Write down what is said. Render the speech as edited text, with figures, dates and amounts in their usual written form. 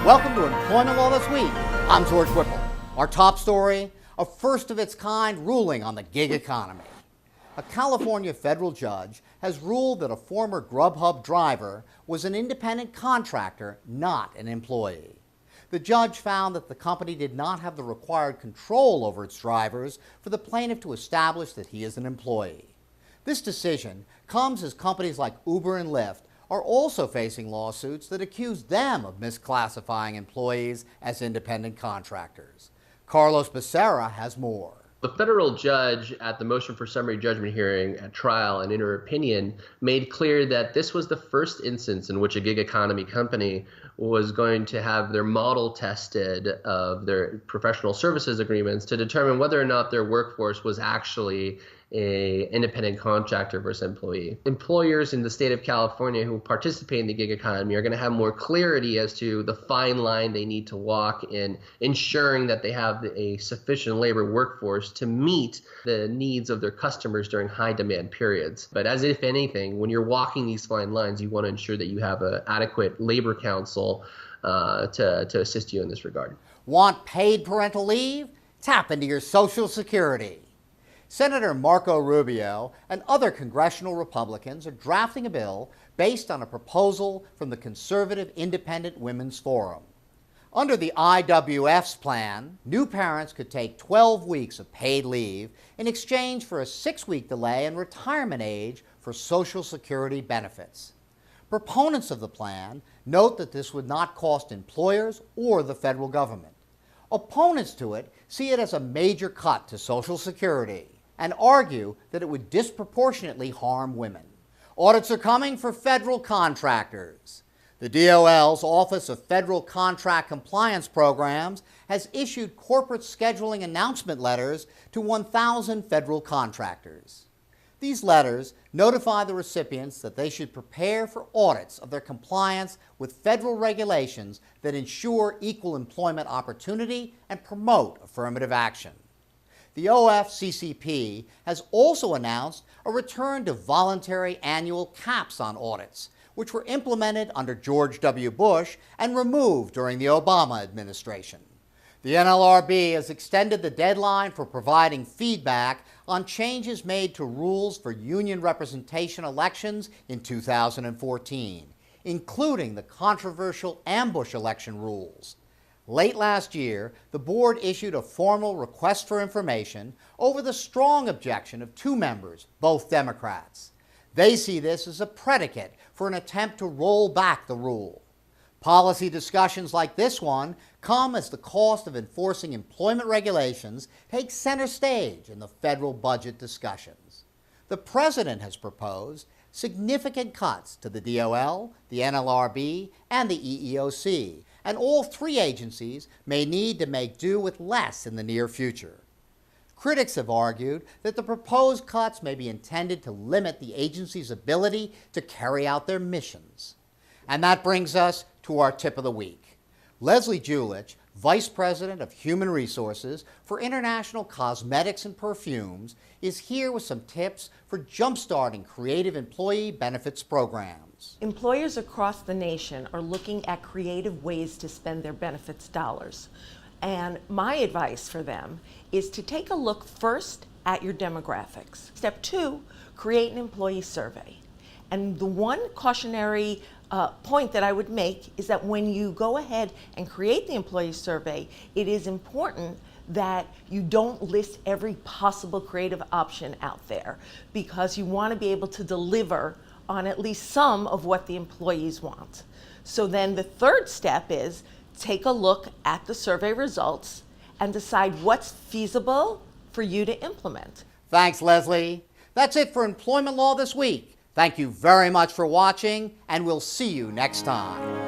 Welcome to Employment Law This Week. I'm George Whipple. Our top story, a first-of-its-kind ruling on the gig economy. A California federal judge has ruled that a former GrubHub driver was an independent contractor, not an employee. The judge found that the company did not have the required control over its drivers for the plaintiff to establish that he is an employee. This decision comes as companies like Uber and Lyft are also facing lawsuits that accuse them of misclassifying employees as independent contractors. Carlos Becerra has more. The federal judge at the motion for summary judgment hearing at trial and in her opinion made clear that this was the first instance in which a gig economy company was going to have their model tested of their professional services agreements to determine whether or not their workforce was actually an independent contractor versus employee. Employers in the state of California who participate in the gig economy are going to have more clarity as to the fine line they need to walk in ensuring that they have a sufficient labor workforce to meet the needs of their customers during high demand periods. But as if anything, when you're walking these fine lines, you want to ensure that you have an adequate labor counsel to assist you in this regard. Want paid parental leave? Tap into your Social Security. Senator Marco Rubio and other congressional Republicans are drafting a bill based on a proposal from the Conservative Independent Women's Forum. Under the IWF's plan, new parents could take 12 weeks of paid leave in exchange for a 6-week delay in retirement age for Social Security benefits. Proponents of the plan note that this would not cost employers or the federal government. Opponents to it see it as a major cut to Social Security and argue that it would disproportionately harm women. Audits are coming for federal contractors. The DOL's Office of Federal Contract Compliance Programs has issued corporate scheduling announcement letters to 1,000 federal contractors. These letters notify the recipients that they should prepare for audits of their compliance with federal regulations that ensure equal employment opportunity and promote affirmative action. The OFCCP has also announced a return to voluntary annual caps on audits, which were implemented under George W. Bush and removed during the Obama administration. The NLRB has extended the deadline for providing feedback on changes made to rules for union representation elections in 2014, including the controversial ambush election rules. Late last year, the board issued a formal request for information over the strong objection of 2 members, both Democrats. They see this as a predicate for an attempt to roll back the rule. Policy discussions like this one come as the cost of enforcing employment regulations takes center stage in the federal budget discussions. The president has proposed significant cuts to the DOL, the NLRB, and the EEOC, and all 3 agencies may need to make do with less in the near future. Critics have argued that the proposed cuts may be intended to limit the agency's ability to carry out their missions. And that brings us to our tip of the week. Leslie Julich, Vice President of Human Resources for International Cosmetics and Perfumes, is here with some tips for jumpstarting creative employee benefits programs. Employers across the nation are looking at creative ways to spend their benefits dollars. And my advice for them is to take a look first at your demographics. Step 2, create an employee survey. And the one cautionary point that I would make is that when you go ahead and create the employee survey, it is important that you don't list every possible creative option out there, because you want to be able to deliver on at least some of what the employees want. So then the third step is take a look at the survey results and decide what's feasible for you to implement. Thanks, Leslie. That's it for Employment Law This Week. Thank you very much for watching, and we'll see you next time.